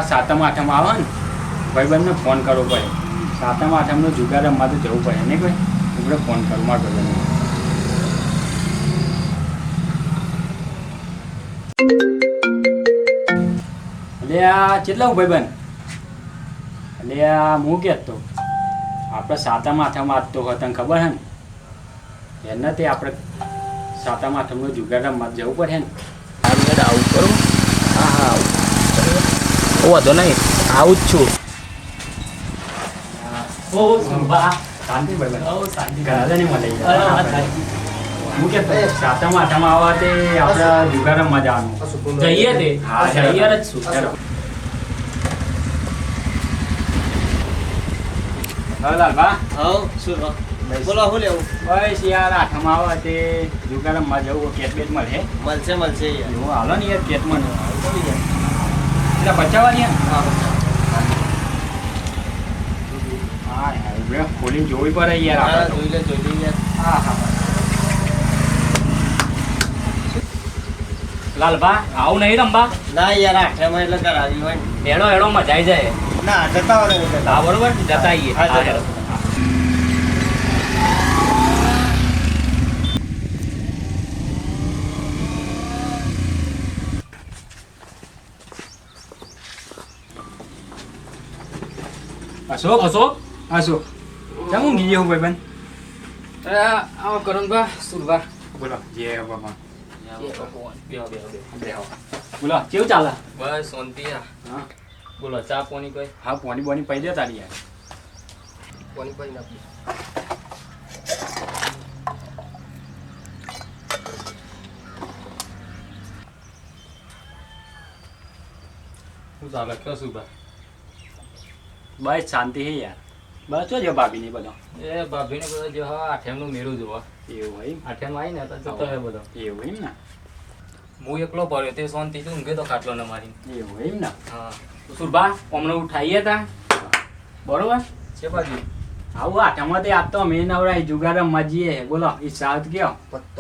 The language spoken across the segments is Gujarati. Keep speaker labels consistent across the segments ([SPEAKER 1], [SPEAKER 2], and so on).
[SPEAKER 1] સાતમ આઠમ આવે ને ભાઈબંધને ફોન કરવો પડે. સાતમ આઠમનો જુગાર રમવા તો જવું પડે ને કોઈ આપણે ફોન કરું મારા ભાઈબંધને. એટલે આ કેટલા ભાઈબંધ એટલે આ હું કહેતો આપણે સાતમ આઠમ આજતો હોય તને ખબર હે ને એને તે આપણે સાતમ આઠમનો જુગાર રમવા જવું પડે ને.
[SPEAKER 2] આવું કરું. હા હા આવું વાંધો નહીં આવું જ છું.
[SPEAKER 1] શાંતિ ભાઈબંધ શાંતિ ઘરે નહીં મળે. હું કે સાતમ આઠમ આવવા તે આપણે જુગાર રમવા જવાનું
[SPEAKER 2] જઈએ તે
[SPEAKER 1] હા
[SPEAKER 2] તૈયાર જ છું.
[SPEAKER 1] ચાલો હા લાલબા
[SPEAKER 2] શું બોલો શું લેવું?
[SPEAKER 1] બસ યાર આઠમ આવે તે જુગાર રમવા જવું કેટ બેટ મળે
[SPEAKER 2] મળશે યાર.
[SPEAKER 1] હું હાલો ને યાર કેટ મને એટલે બચાવવાની હા યાર ખોલી જોવી પડે યાર આપણે તો.
[SPEAKER 2] જોઈ લે યાર.
[SPEAKER 1] હા હા લાલબા
[SPEAKER 2] આવું નહીં રંબા.
[SPEAKER 3] ના યાર આઠમાં એટલે કરાવી હોય ને.
[SPEAKER 2] એડો એડો મજા આવી જાય.
[SPEAKER 3] ના જતા હોય ને.
[SPEAKER 2] હા બરોબર જતા આવીએ.
[SPEAKER 3] હા,
[SPEAKER 2] હા,
[SPEAKER 3] જતા.
[SPEAKER 2] હેડો.
[SPEAKER 1] અશોક
[SPEAKER 2] અશોક
[SPEAKER 1] અશોક કેમ હું ગઈ હું ભાઈબંધ
[SPEAKER 2] આવો કરણભા સુરભા.
[SPEAKER 1] બોલો જે બાબા
[SPEAKER 2] બેહો.
[SPEAKER 1] બોલો કેવું ચાલે
[SPEAKER 2] બસ શાંતિ આ.
[SPEAKER 1] હા
[SPEAKER 2] બોલો ચા પાણી કોઈ
[SPEAKER 1] હા પોણી બોણી પૈ દે તારી યાર
[SPEAKER 2] પાણી પાણી નાખી. શું ચાલે કયો સુભા?
[SPEAKER 1] બસ શાંતિ હે યાર બસ જો જો ભાભી ની બધો
[SPEAKER 2] એ ભાભીને બધો જો હા આઠેમનું મેળું જોવા.
[SPEAKER 1] એવું હોય
[SPEAKER 2] આઠેમ આવી ને તો જતો રહે બધો.
[SPEAKER 1] એવું એમ ને
[SPEAKER 2] હું એકલો ભર્યો તે શાંતિ થી ઊંઘે તો ખાટલો ને મારી.
[SPEAKER 1] એવું એમ ને
[SPEAKER 2] હા સુરભા અમને ઉઠાઈએ તા બરોબર છે બાજુ.
[SPEAKER 1] આવું આઠમાં તે આપતો અમે નવરાય જુગાર રમવા જઈએ બોલો ઈ સાથ કયો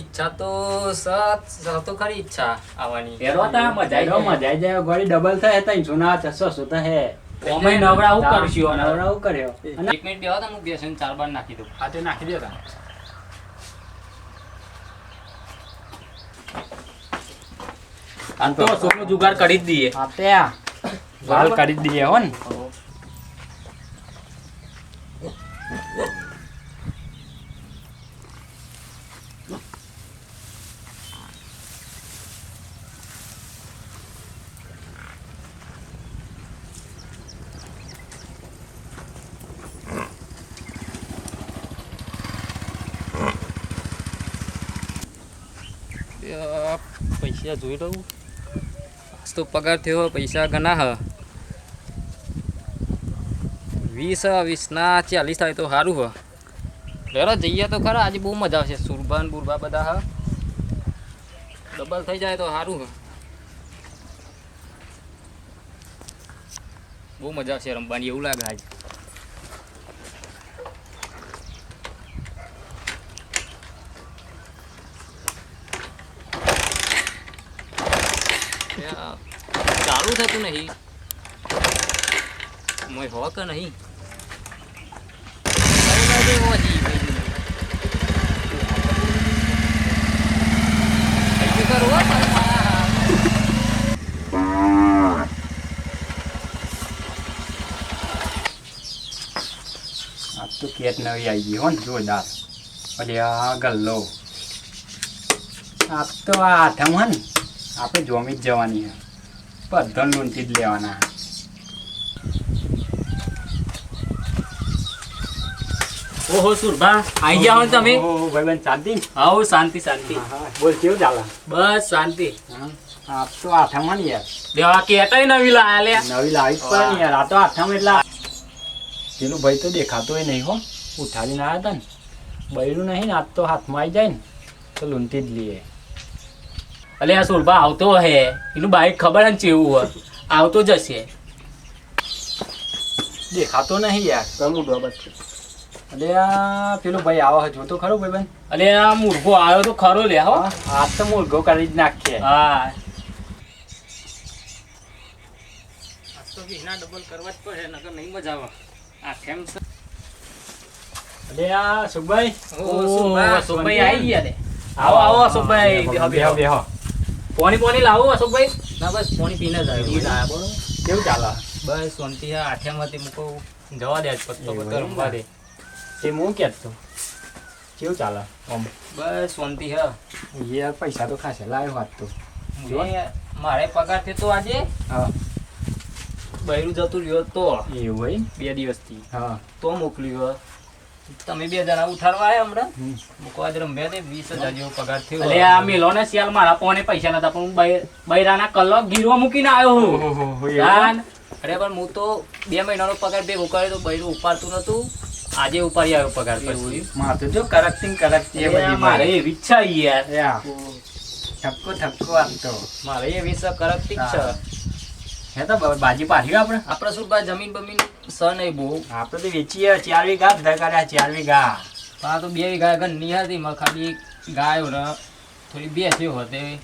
[SPEAKER 2] ઈચ્છા તો સાત તો ખરી ઈચ્છા આવવાની.
[SPEAKER 1] એરો તા મજા આવી જાય ગોળી ડબલ થાય 300 600 તો હે
[SPEAKER 2] અમે નવરા હું કરશું
[SPEAKER 1] નવરા હું કર્યો અને
[SPEAKER 2] 1 મિનિટ બેહો તો હું બેસીને 4 બાર નાખી દઉં.
[SPEAKER 1] આ તે નાખી દેતા
[SPEAKER 2] આમ તો અશોકનો જુગાર કરી જ દઈએ.
[SPEAKER 1] આ તે વાલ કરી જ દઈએ હો ને
[SPEAKER 2] પૈસા જોઈ લઉં. તો પગાર થયો પૈસા ઘણા હ 20 ના 40 થાય તો સારું હ. લેરો જઈએ તો ખરા આજે બહુ મજા આવશે. સુરભા ને બુરભા બધા હ ડબલ થઈ જાય તો સારું હ. બહુ મજા આવશે રમવાની એવું લાગે આજે. ચાલુ થતું નહીં મોય હો કે નહીં
[SPEAKER 1] આ તો કેટ નવી આવી ગઈ હો ને જોરદાર એટલે આ ગલ્લો આ તો આ આઠમ હે ને આપણે જોમી જ જવાની હે બધા લૂંટી જ લેવાના.
[SPEAKER 2] ઓહો સુરભા આઈ જાઓ ને તમે.
[SPEAKER 1] ઓહો ભાઈબંધ શાંતિ ને?
[SPEAKER 2] આવો શાંતિ શાંતિ.
[SPEAKER 1] હા બોલ કેવું ચાલે
[SPEAKER 2] બસ શાંતિ.
[SPEAKER 1] આ તો આઠમ હે ને યાર
[SPEAKER 2] દેવા કેટાઈ નવી લાયા લે.
[SPEAKER 1] નવી લાવી જ પડે ને યાર આ તો આઠમ એટલે પેલું ભાઈ તો દેખાતોય નહીં હો ઉઠાડીને આવ્યા હતા ને બૈરું નહીં ને આજ તો હાથમાં આવી જાય ને તો લૂંટી જ લઈએ.
[SPEAKER 2] અલે આ સુરભા આવતો હે એનું બાઈક ખબર હે ને ચેવું હોય આવતો જ હશે.
[SPEAKER 1] દેખાતો નહીં યાર કરું બાબત અલે આ પેલું ભાઈ આવો હજુ તો ખરો ભાઈ બેન
[SPEAKER 2] અલે આ મૂર્ખો આવ્યો તો ખરો લે હો.
[SPEAKER 1] આજ તો મૂર્ખો કરી જ નાખીએ.
[SPEAKER 2] હા તો વિના ડબલ કરવા જ પડે નકર નહીં મજા આવે આ કેમ છે
[SPEAKER 1] અલે આ સુખભાઈ
[SPEAKER 2] સુખભાઈ આવી ગયા ને આવો આવો અશોકભાઈ બેહો બેહો પોણી લાવો અશોકભાઈ ના બસ પોણી પીને જ આવ્યો
[SPEAKER 1] કેવું ચાલે
[SPEAKER 2] બસ શાંતિ હા આઠ્યામાંથી મૂકો જવા દે પત્તો પત્તો રમવા દે
[SPEAKER 1] તે હું કહેતો કેવું ચાલે આમ
[SPEAKER 2] બસ શાંતિ હા
[SPEAKER 1] યાર પૈસા તો ખાસે લાવ્યો વાત તો
[SPEAKER 2] મારે પગાર થયો તો આજે
[SPEAKER 1] હા
[SPEAKER 2] બૈરું જતું રહ્યો તો
[SPEAKER 1] એવું હોય
[SPEAKER 2] 2 દિવસથી
[SPEAKER 1] હા
[SPEAKER 2] તો મોકલ્યો તમે 2 જણા ઉઠાડવા આવ્યા હમણાં
[SPEAKER 1] હમ.
[SPEAKER 2] મૂકો આજે રમ્યા તે 20,000 જેવો પગાર થયો
[SPEAKER 4] અલે આ મેલો ને સિયાલ મારા પોને પૈસા નતા પણ હું બૈરાના કલાક ગીરવા મૂકીને આવ્યો હું
[SPEAKER 1] ઓહો
[SPEAKER 4] જાન.
[SPEAKER 2] અરે પણ હું તો 2 મહિનાનો પગાર ભેગો કર્યો તો બૈરું ઉપાડતું નતું આજે ઉપાડી આવ્યો પગાર પછી
[SPEAKER 1] મારે તો જો કરકતી
[SPEAKER 4] અરે મારે એવી જ છે યાર
[SPEAKER 1] યા થપકો આપતો
[SPEAKER 2] મારે એ વિષ કરક ઠીક છે
[SPEAKER 1] હે તો બાજી પાડ્યું આપણે
[SPEAKER 2] આપણે શું બા જમીન બમીન સ નહીં બહુ
[SPEAKER 1] આપણે તો વેચીએ 4 વીઘા ધકાડ્યા 4 વીઘા
[SPEAKER 2] આ તો 2 વીઘા ઘરની હતી માં ખાલી ગાયો ને થોડી બેસ્યો હતી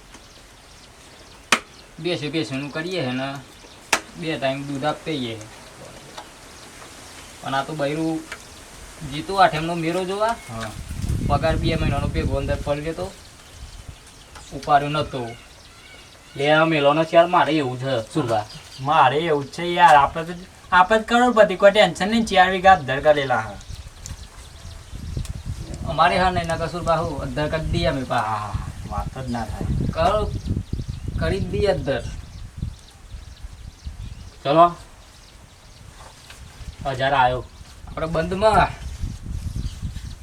[SPEAKER 2] બેસ્યું કરીએ હે ને 2 ટાઈમ દૂધ આપીએ પણ આ તો બૈરું જીતું આઠેમનો મેરો જોવા
[SPEAKER 1] હા
[SPEAKER 2] પગાર 2 મહિનાનો ભેગો અંદર પડી ગયો તો ઉપાડ્યો નતો
[SPEAKER 4] લે આ મેલો ને સિયાલ મારે એવું છે સુરભા
[SPEAKER 1] મારે એવું જ છે યાર આપણે જ કરોડપતિ કોઈ ટેન્શન નહીં 4 વીઘા ધકાડેલા હા
[SPEAKER 2] અમારે હા નહીં ના કસૂર બાહુ અધર કરી દઈએ અમે પા
[SPEAKER 1] હા વાત જ ના થાય
[SPEAKER 2] કરો કરી જ દઈએ અધર
[SPEAKER 4] ચલો 1000 આવ્યો
[SPEAKER 2] આપણે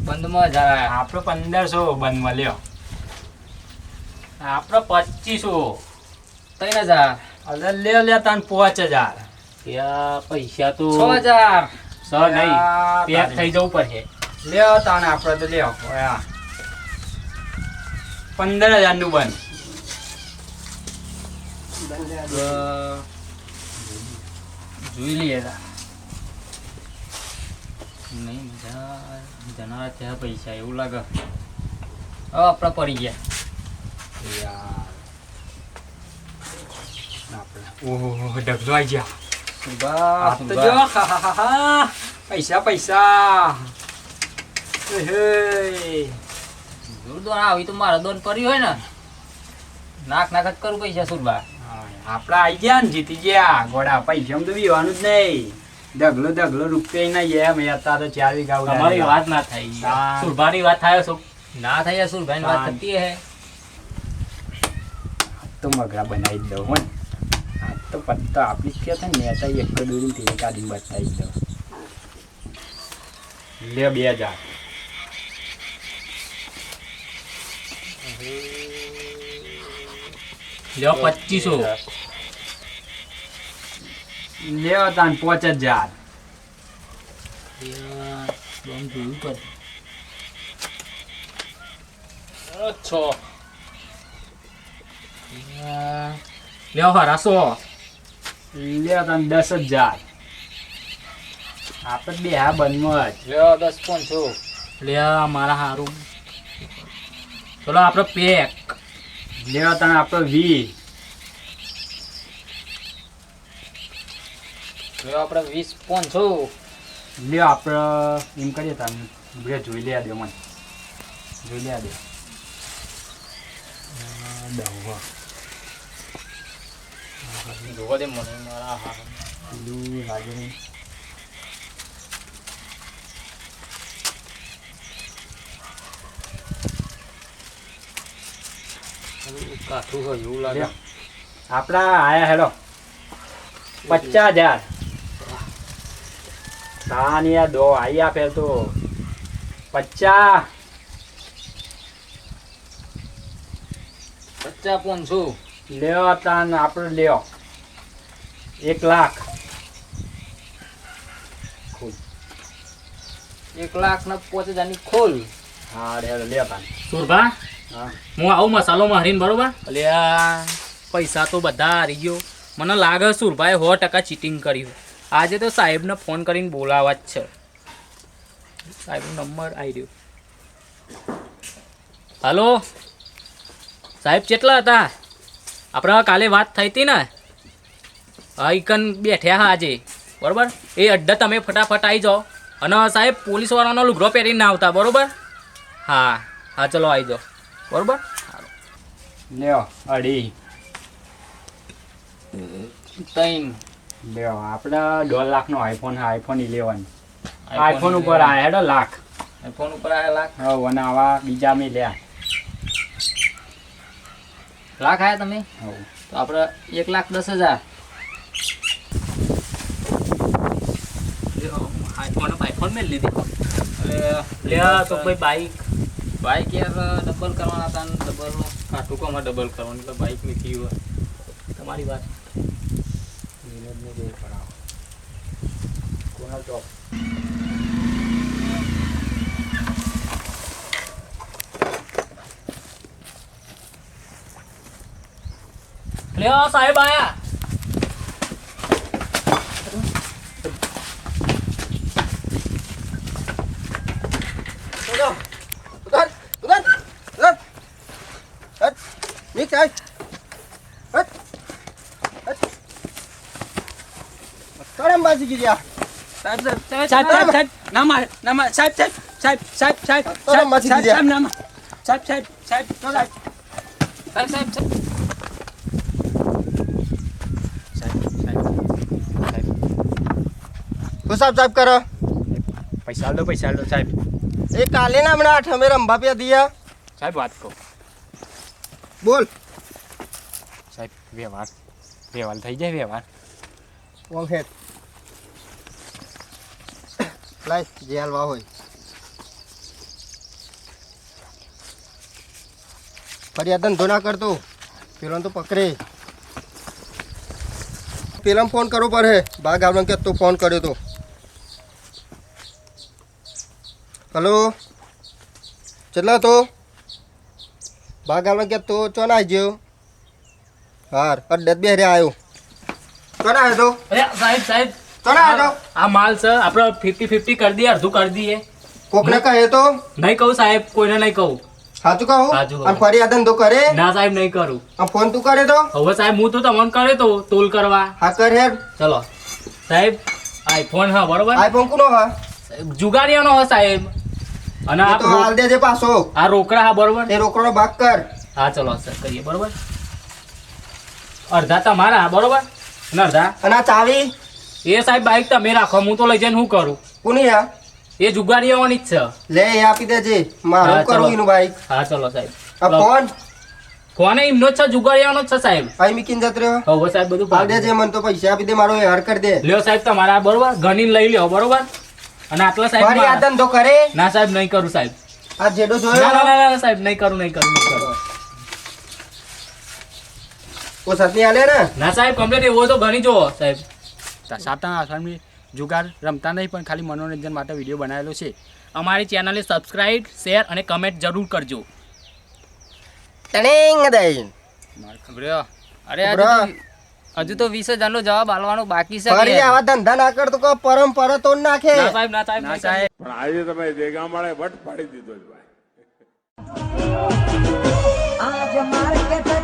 [SPEAKER 2] બંધમાં જાય
[SPEAKER 1] આપણે 1500 બંધ મળ્યો
[SPEAKER 4] આપણે 2500
[SPEAKER 2] 3000
[SPEAKER 1] અરે લે તાન 5000
[SPEAKER 4] ત્યાં પૈસા તો
[SPEAKER 2] 6000
[SPEAKER 4] સર નહીં પેક થઈ જવું પડશે
[SPEAKER 1] લ્યો તાન આપણે તો લ્યો ઓયા 15000 નું બંધ
[SPEAKER 2] જોઈ લઈએ નહીં મજા જનારા ત્યાં પૈસા એવું લાગે હવે આપણે પડી ગયા
[SPEAKER 1] યાર આપણે ઓહો ડગલો આવી ગયા
[SPEAKER 2] સુભા
[SPEAKER 1] આ તો જો હા હા હા હા પૈસા હે
[SPEAKER 2] જોરદાર આવી તો મારા દોન પડી હોય ને નાક જ કરું પૈસા સુરબા
[SPEAKER 1] આપડા આઈ ગયા ને જીતી ગયા ગોડા પૈસા તો બીવાનું જ નહીં ઢગલો રૂપિયા ના ગયા મેં અત્યારે તો 4 વીઘા
[SPEAKER 4] તમારી વાત ના થાય
[SPEAKER 1] હા.
[SPEAKER 4] સુરભાની વાત થાય છો
[SPEAKER 2] ના થાય સુરભાઈ વાત થતી હે
[SPEAKER 1] તો મગરા બનાવી જ દઉં હોય આ તો પત્તા આપી જ કે ને તો એક દોરી તેની કાઢીને બતાવી દઉં લે 2000
[SPEAKER 4] લ્યો 2500
[SPEAKER 1] લ્યો તાન 5000
[SPEAKER 2] દોન જોયું પર
[SPEAKER 4] અચ્છો લ્યો હરા 100
[SPEAKER 1] લ્યો તાન 10000 આપણે બે હા બનમાં જ
[SPEAKER 2] લ્યો 10,500
[SPEAKER 4] લ્યો મારા હારું ચલો આપણે પેક
[SPEAKER 1] લ્યો તાન આપણે 20
[SPEAKER 2] લ્યો આપણે 20,500
[SPEAKER 1] લ્યો આપણે એમ કરીએ તાન બે જોઈ લે દે મને જોઈ લે દે દવા
[SPEAKER 2] જોવા દે મને મારા હા
[SPEAKER 1] પેલું લાગે નહીં
[SPEAKER 2] કાઠું હોય એવું લાગે
[SPEAKER 1] લ્યો. આપણા આયા હેડો 50000 તાનિયા દો આઈ આપે તો 50
[SPEAKER 2] 50,500
[SPEAKER 1] લ્યો તાન આપણે લ્યો 1 લાખ
[SPEAKER 2] 1,05,000 ની ખોલ
[SPEAKER 1] હા લ્યો તાન
[SPEAKER 4] સુરભા
[SPEAKER 1] હા
[SPEAKER 4] હું આવું મસાલો મારીને બરોબર એટલે આ પૈસા તો બધા હારી ગયો મને લાગે સુરભાઈ 100% ચીટિંગ કર્યું આજે તો સાહેબને ફોન કરીને બોલાવવા જ છે સાહેબનો નંબર આવી રહ્યો હલો સાહેબ કેટલા હતા આપણે કાલે વાત થઈ હતી ને આઈકન બેઠ્યા હા આજે બરોબર એ અડ્ડા તમે ફટાફટ આવી જાઓ અને સાહેબ પોલીસવાળાનો લુગડો પહેરીને ના આવતા બરોબર હા હા ચલો આવી જાઓ બરોબર
[SPEAKER 1] લ્યો અઢી
[SPEAKER 4] ત્રણ
[SPEAKER 1] લ્યો આપણે 1.5 લાખનો આઈફોન છે આઈફોન 11 આઈફોન ઉપર આયા હેડો લાખ
[SPEAKER 4] આઈફોન ઉપર આયા લાખ
[SPEAKER 1] હવે અને આવા બીજા મેં લ્યા
[SPEAKER 4] લાખ આયા તમે
[SPEAKER 1] હવ
[SPEAKER 4] તો આપણે 1,10,000 આઈફોન મેં લીધી એટલે લે તો ભાઈ બાઈક યાર ડબલ કરવાના હતા ને ડબલ ટૂંકોમાં ડબલ કરવાનું એટલે બાઈક ની ફી હોય તમારી વાત
[SPEAKER 1] નીરજને જે પડાવો કોના ચોક
[SPEAKER 4] લે સાહેબ આયા
[SPEAKER 1] સાહેબ ના માર સાહેબ ના માર સાહેબ
[SPEAKER 3] તો સાહેબ કરો
[SPEAKER 1] પૈસા લો સાહેબ
[SPEAKER 3] એ કાલે ના હમણાં ઠમે રંભા પે દિયા
[SPEAKER 1] સાહેબ વાત કહો
[SPEAKER 3] બોલ
[SPEAKER 1] સાહેબ વ્યવહાર થઈ જાય વ્યવહાર
[SPEAKER 3] ઓમ હેડ લાય જે હાલવા હોય ફરિયાદ ધંધો ના કરતો પેલો તો પકડે પેલા ફોન કરવો પડે ભાગ આવડે કે તું ફોન કર્યો તો હલો કેટલા તો ભાગ આવડે કે તું ચો ના આવ્યો હાર અડ્ડત બે રે આવ્યો ચો ના આવ્યો
[SPEAKER 4] અરે સાહેબ
[SPEAKER 3] ચો ના આવ્યો
[SPEAKER 4] આ માલ છે આપણે 50-50 કરી દઈએ અડધું કરી દઈએ
[SPEAKER 3] કોકને કહે તો
[SPEAKER 4] નહીં કહું સાહેબ કોઈને નહીં કહું
[SPEAKER 3] સાચું કહું
[SPEAKER 4] સાચું કહું.
[SPEAKER 3] અને ફરિયાદ ધંધો કરે
[SPEAKER 4] ના સાહેબ નહીં કરું
[SPEAKER 3] આ ફોન તું કરે તો
[SPEAKER 4] હવે સાહેબ હું તો તમને કરે તો તોલ કરવા
[SPEAKER 3] હા કર હેડ
[SPEAKER 4] ચલો સાહેબ આઈફોન હા બરોબર
[SPEAKER 3] આઈફોન કોનો હા
[SPEAKER 4] જુગારીયાનો હા સાહેબ અને
[SPEAKER 3] એ તો હાલ દેજે પાછો
[SPEAKER 4] આ રોકડા હા બરોબર
[SPEAKER 3] એ રોકડો ભાગ કર
[SPEAKER 4] હા ચલો સર કરીએ બરોબર અડધા તમારા બરોબર અને અડધા
[SPEAKER 3] અને આ ચાવી
[SPEAKER 4] એ સાહેબ બાઈક તમે રાખો હું તો લઈ જઈને શું કરું
[SPEAKER 3] કોની આ
[SPEAKER 4] એ જુગારીયાઓની જ છે
[SPEAKER 3] લે એ આપી દેજે મારું
[SPEAKER 4] હા,
[SPEAKER 3] કરું
[SPEAKER 4] ચલો.
[SPEAKER 3] એનું બાઈક
[SPEAKER 4] હા ચલો સાહેબ
[SPEAKER 3] આ ફોન
[SPEAKER 4] ફોન એમનો જ છે જુગારીયાનો જ છે સાહેબ
[SPEAKER 3] ભાઈ મીકીને જતો રહ્યો
[SPEAKER 4] હવે સાહેબ બધું
[SPEAKER 3] હાલ દેજે મને તો પૈસા આપી દે મારો હાર કરી દે
[SPEAKER 4] લ્યો સાહેબ તમારા બરોબર ગણીને લઈ લ્યો બરોબર અને આટલા સાહેબ
[SPEAKER 3] ફરી આ
[SPEAKER 4] મારા.
[SPEAKER 3] ધંધો કરે
[SPEAKER 4] ના સાહેબ નહીં કરું સાહેબ
[SPEAKER 3] આ જેડો
[SPEAKER 4] ના ના
[SPEAKER 3] જોયો
[SPEAKER 4] ના, ના સાહેબ નહીં કરું નહીં કરું
[SPEAKER 3] ઓ સતની આલે ને
[SPEAKER 4] ના સાહેબ કમ્પ્લીટ એવો તો ગણી જુઓ સાહેબ
[SPEAKER 1] સાતમ આઠમી જુગાર રમતા નહીં પણ ખાલી મનોરંજન માટે વિડીયો બનાવેલો છે
[SPEAKER 4] અમારી ચેનલને સબસ્ક્રાઇબ શેર અને કમેન્ટ જરૂર કરજો
[SPEAKER 3] તણેંગ દઈ
[SPEAKER 4] બ્રો અરે
[SPEAKER 3] બ્રો.
[SPEAKER 4] હજુ તો 20,000 નો જવાબ આલવાનો બાકી છે
[SPEAKER 3] ફરી આવા ધંધા ના કરતો કો પરંપરા તોડ નાખે
[SPEAKER 4] ના સાહેબ ના સાહેબ
[SPEAKER 1] ના
[SPEAKER 4] નહીં
[SPEAKER 1] સાહેબ
[SPEAKER 5] પણ આજે તમે ભેગા મળે વટ પાડી દીધો જ ભાઈ
[SPEAKER 6] आज मार्केट